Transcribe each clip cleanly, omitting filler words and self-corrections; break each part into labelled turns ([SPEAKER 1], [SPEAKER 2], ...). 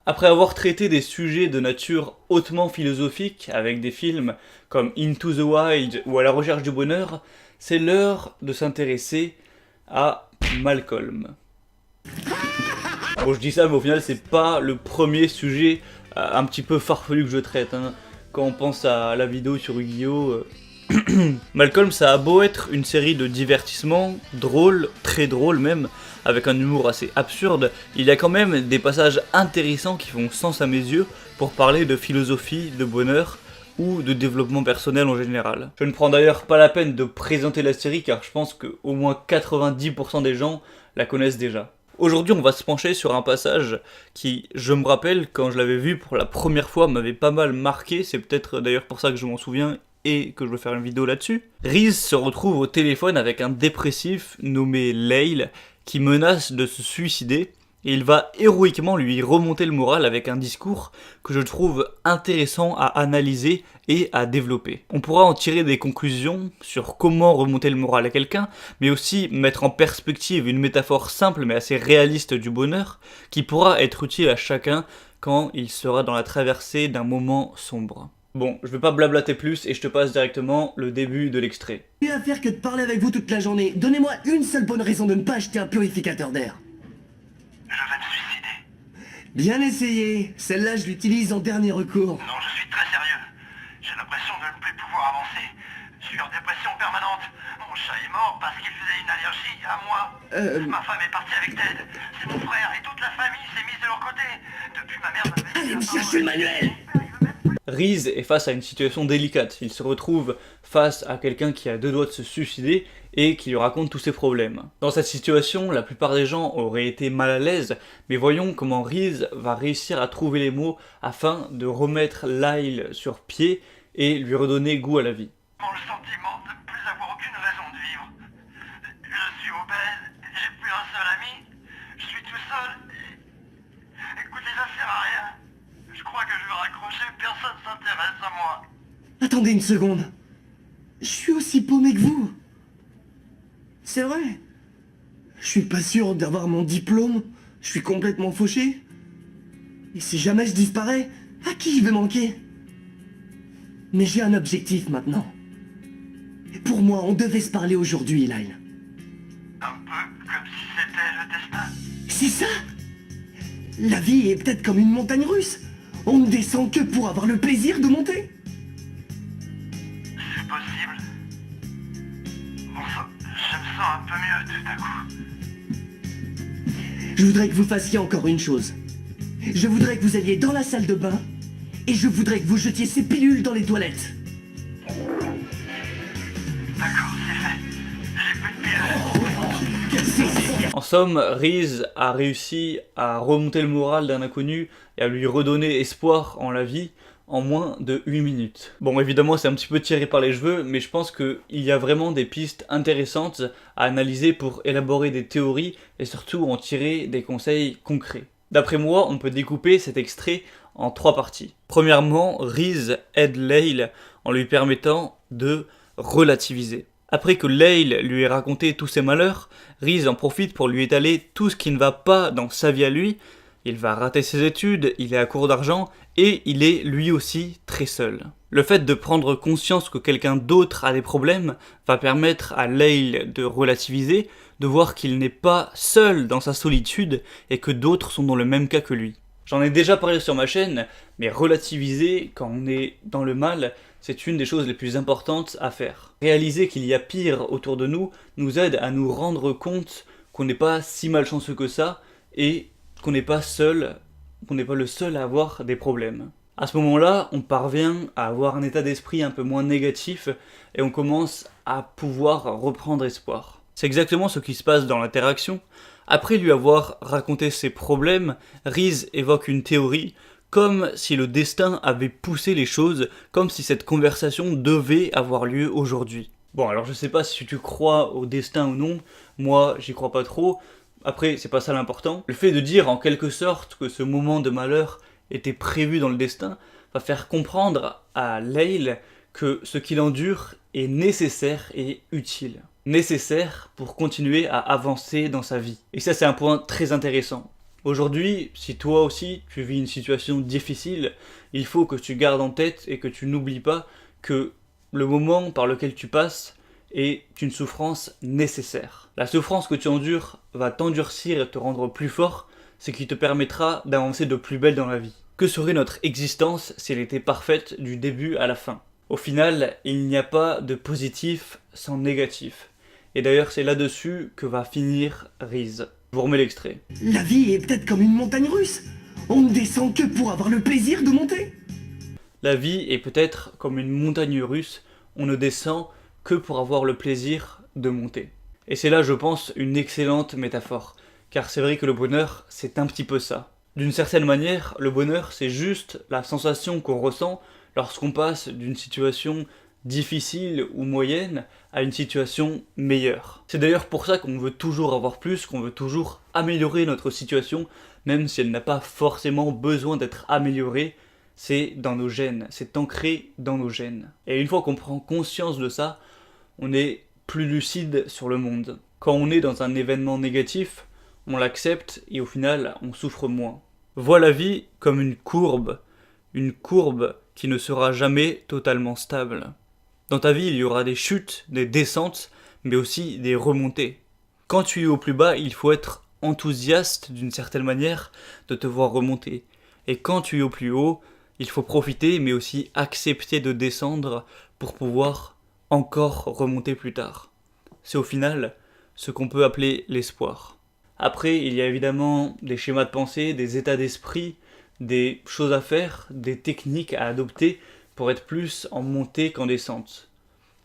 [SPEAKER 1] Après avoir traité des sujets de nature hautement philosophique avec des films comme Into the Wild ou À la recherche du bonheur, c'est l'heure de s'intéresser à Malcolm. Bon, je dis ça, mais au final, c'est pas le premier sujet un petit peu farfelu que je traite. Hein. Quand on pense à la vidéo sur Yu-Gi-Oh! Malcolm, ça a beau être une série de divertissements, drôle, très drôle même, avec un humour assez absurde, il y a quand même des passages intéressants qui font sens à mes yeux pour parler de philosophie, de bonheur ou de développement personnel en général. Je ne prends d'ailleurs pas la peine de présenter la série car je pense qu'au moins 90% des gens la connaissent déjà. Aujourd'hui, on va se pencher sur un passage qui, je me rappelle, quand je l'avais vu pour la première fois, m'avait pas mal marqué, c'est peut-être d'ailleurs pour ça que je m'en souviens et que je veux faire une vidéo là-dessus. Reese se retrouve au téléphone avec un dépressif nommé Lyle qui menace de se suicider et il va héroïquement lui remonter le moral avec un discours que je trouve intéressant à analyser et à développer. On pourra en tirer des conclusions sur comment remonter le moral à quelqu'un, mais aussi mettre en perspective une métaphore simple mais assez réaliste du bonheur qui pourra être utile à chacun quand il sera dans la traversée d'un moment sombre. Bon, je vais pas blablater plus et je te passe directement le début de l'extrait.
[SPEAKER 2] Mieux à faire que de parler avec vous toute la journée. Donnez-moi une seule bonne raison de ne pas acheter un purificateur d'air.
[SPEAKER 3] Je vais me suicider.
[SPEAKER 2] Bien essayé. Celle-là, je l'utilise en dernier recours.
[SPEAKER 3] Non, je suis très sérieux. J'ai l'impression de ne plus pouvoir avancer. Je suis en dépression permanente. Mon chat est mort parce qu'il faisait une allergie à moi. Ma femme est partie avec Ted. C'est mon frère et toute la famille s'est mise de leur côté. Depuis ma mère m'avait dit...
[SPEAKER 2] Allez me chercher le manuel.
[SPEAKER 1] Reese est face à une situation délicate. Il se retrouve face à quelqu'un qui a deux doigts de se suicider et qui lui raconte tous ses problèmes. Dans cette situation, la plupart des gens auraient été mal à l'aise, mais voyons comment Reese va réussir à trouver les mots afin de remettre Lyle sur pied et lui redonner goût à la vie.
[SPEAKER 3] Le sentiment de ne plus avoir aucune raison de vivre. Je suis obèse, j'ai plus un seul ami, je suis tout seul. Écoutez, ça sert à rien. Je crois que je vais raccrocher, personne s'intéresse à moi.
[SPEAKER 2] Attendez une seconde. Je suis aussi paumé que vous. C'est vrai. Je suis pas sûr d'avoir mon diplôme. Je suis complètement fauché. Et si jamais je disparais, à qui je vais manquer? Mais j'ai un objectif maintenant. Pour moi, on devait se parler aujourd'hui, Lyle.
[SPEAKER 3] Un peu comme si c'était le destin.
[SPEAKER 2] C'est ça? La vie est peut-être comme une montagne russe. On ne descend que pour avoir le plaisir de monter.
[SPEAKER 3] C'est possible. Bon sang, je me sens un peu mieux tout à coup.
[SPEAKER 2] Je voudrais que vous fassiez encore une chose. Je voudrais que vous alliez dans la salle de bain et je voudrais que vous jetiez ces pilules dans les toilettes.
[SPEAKER 3] D'accord, c'est fait. J'ai plus de pilules.
[SPEAKER 1] En somme, Reese a réussi à remonter le moral d'un inconnu et à lui redonner espoir en la vie en moins de 8 minutes. Bon, évidemment, c'est un petit peu tiré par les cheveux, mais je pense qu'il y a vraiment des pistes intéressantes à analyser pour élaborer des théories et surtout en tirer des conseils concrets. D'après moi, on peut découper cet extrait en 3 parties. Premièrement, Reese aide Lyle en lui permettant de relativiser. Après que Lyle lui ait raconté tous ses malheurs, Reese en profite pour lui étaler tout ce qui ne va pas dans sa vie à lui. Il va rater ses études, il est à court d'argent et il est lui aussi très seul. Le fait de prendre conscience que quelqu'un d'autre a des problèmes va permettre à Lyle de relativiser, de voir qu'il n'est pas seul dans sa solitude et que d'autres sont dans le même cas que lui. J'en ai déjà parlé sur ma chaîne, mais relativiser quand on est dans le mal, c'est une des choses les plus importantes à faire. Réaliser qu'il y a pire autour de nous aide à nous rendre compte qu'on n'est pas si malchanceux que ça et qu'on n'est pas seul, qu'on n'est pas le seul à avoir des problèmes. À ce moment-là, on parvient à avoir un état d'esprit un peu moins négatif et on commence à pouvoir reprendre espoir. C'est exactement ce qui se passe dans l'interaction. Après lui avoir raconté ses problèmes, Reese évoque une théorie comme si le destin avait poussé les choses, comme si cette conversation devait avoir lieu aujourd'hui. Bon, alors je sais pas si tu crois au destin ou non, moi j'y crois pas trop, après c'est pas ça l'important. Le fait de dire en quelque sorte que ce moment de malheur était prévu dans le destin va faire comprendre à Lyle que ce qu'il endure est nécessaire et utile. Nécessaire pour continuer à avancer dans sa vie. Et ça c'est un point très intéressant. Aujourd'hui, si toi aussi tu vis une situation difficile, il faut que tu gardes en tête et que tu n'oublies pas que le moment par lequel tu passes est une souffrance nécessaire. La souffrance que tu endures va t'endurcir et te rendre plus fort, ce qui te permettra d'avancer de plus belle dans la vie. Que serait notre existence si elle était parfaite du début à la fin? Au final, il n'y a pas de positif sans négatif. Et d'ailleurs, c'est là-dessus que va finir Reese. Je vous remets l'extrait.
[SPEAKER 2] La vie est peut-être comme une montagne russe. On ne descend que pour avoir le plaisir de monter.
[SPEAKER 1] La vie est peut-être comme une montagne russe, on ne descend que pour avoir le plaisir de monter. Et c'est là, je pense, une excellente métaphore. Car c'est vrai que le bonheur, c'est un petit peu ça. D'une certaine manière, le bonheur, c'est juste la sensation qu'on ressent lorsqu'on passe d'une situation difficile ou moyenne à une situation meilleure. C'est d'ailleurs pour ça qu'on veut toujours avoir plus, qu'on veut toujours améliorer notre situation, même si elle n'a pas forcément besoin d'être améliorée, c'est dans nos gènes, c'est ancré dans nos gènes. Et une fois qu'on prend conscience de ça, on est plus lucide sur le monde. Quand on est dans un événement négatif, on l'accepte et au final, on souffre moins. Vois la vie comme une courbe qui ne sera jamais totalement stable. Dans ta vie, il y aura des chutes, des descentes, mais aussi des remontées. Quand tu es au plus bas, il faut être enthousiaste d'une certaine manière de te voir remonter. Et quand tu es au plus haut, il faut profiter, mais aussi accepter de descendre pour pouvoir encore remonter plus tard. C'est au final ce qu'on peut appeler l'espoir. Après, il y a évidemment des schémas de pensée, des états d'esprit, des choses à faire, des techniques à adopter pour être plus en montée qu'en descente.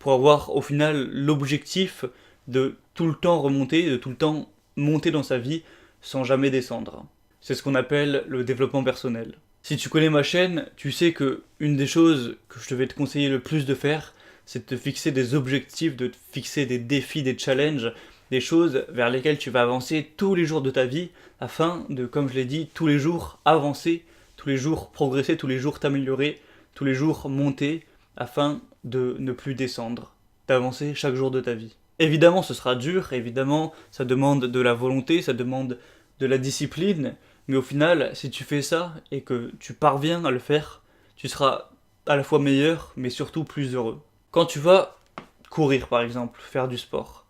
[SPEAKER 1] Pour avoir au final l'objectif de tout le temps remonter, de tout le temps monter dans sa vie sans jamais descendre. C'est ce qu'on appelle le développement personnel. Si tu connais ma chaîne, tu sais que une des choses que je vais te conseiller le plus de faire, c'est de te fixer des objectifs, de te fixer des défis, des challenges, des choses vers lesquelles tu vas avancer tous les jours de ta vie, afin de, comme je l'ai dit, tous les jours avancer, tous les jours progresser, tous les jours t'améliorer, tous les jours monter, afin de ne plus descendre, d'avancer chaque jour de ta vie. Évidemment, ce sera dur, évidemment, ça demande de la volonté, ça demande de la discipline, mais au final, si tu fais ça et que tu parviens à le faire, tu seras à la fois meilleur, mais surtout plus heureux. Quand tu vas courir, par exemple, faire du sport,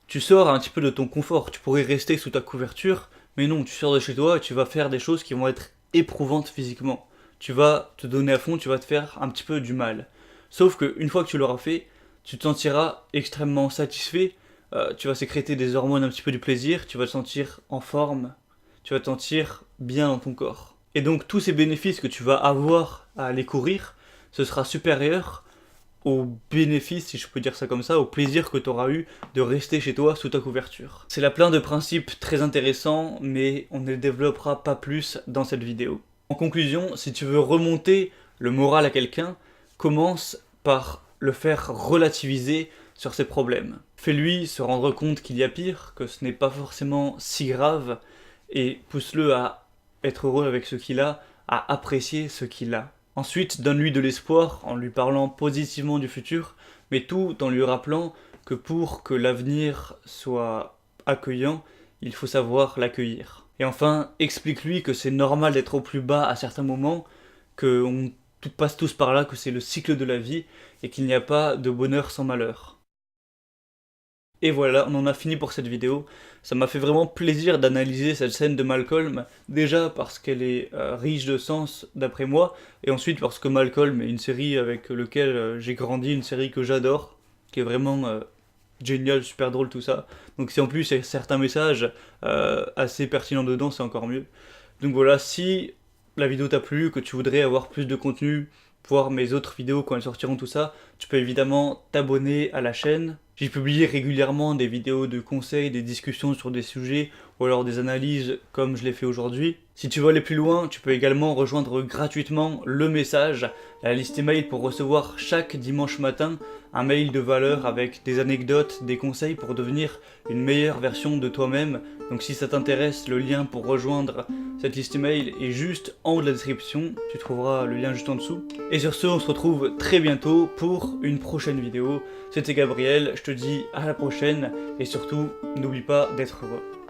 [SPEAKER 1] tu sors un petit peu de ton confort, tu pourrais rester sous ta couverture, mais non, tu sors de chez toi et tu vas faire des choses qui vont être éprouvantes physiquement. Tu vas te donner à fond, tu vas te faire un petit peu du mal. Sauf qu'une fois que tu l'auras fait, tu te sentiras extrêmement satisfait, tu vas sécréter des hormones un petit peu du plaisir, tu vas te sentir en forme, tu vas te sentir bien dans ton corps. Et donc tous ces bénéfices que tu vas avoir à aller courir, ce sera supérieur aux bénéfices, si je peux dire ça comme ça, au plaisir que tu auras eu de rester chez toi sous ta couverture. C'est là plein de principes très intéressants, mais on ne les développera pas plus dans cette vidéo. En conclusion, si tu veux remonter le moral à quelqu'un, commence par le faire relativiser sur ses problèmes. Fais-lui se rendre compte qu'il y a pire, que ce n'est pas forcément si grave, et pousse-le à être heureux avec ce qu'il a, à apprécier ce qu'il a. Ensuite, donne-lui de l'espoir en lui parlant positivement du futur, mais tout en lui rappelant que pour que l'avenir soit accueillant, il faut savoir l'accueillir. Et enfin, explique-lui que c'est normal d'être au plus bas à certains moments, qu'on passe tous par là, que c'est le cycle de la vie, et qu'il n'y a pas de bonheur sans malheur. Et voilà, on en a fini pour cette vidéo. Ça m'a fait vraiment plaisir d'analyser cette scène de Malcolm, déjà parce qu'elle est riche de sens d'après moi, et ensuite parce que Malcolm est une série avec laquelle j'ai grandi, une série que j'adore, qui est vraiment géniale, super drôle, tout ça. Donc si en plus il y a certains messages assez pertinents dedans, c'est encore mieux. Donc voilà, si la vidéo t'a plu, que tu voudrais avoir plus de contenu, voir mes autres vidéos quand elles sortiront, tout ça, tu peux évidemment t'abonner à la chaîne. J'y publie régulièrement des vidéos de conseils, des discussions sur des sujets, ou alors des analyses comme je l'ai fait aujourd'hui. Si tu veux aller plus loin, tu peux également rejoindre gratuitement le message, la liste email pour recevoir chaque dimanche matin un mail de valeur avec des anecdotes, des conseils pour devenir une meilleure version de toi-même. Donc si ça t'intéresse, le lien pour rejoindre cette liste email est juste en haut de la description, tu trouveras le lien juste en dessous. Et sur ce, on se retrouve très bientôt pour une prochaine vidéo. C'était Gabriel, je te dis à la prochaine et surtout, n'oublie pas d'être heureux.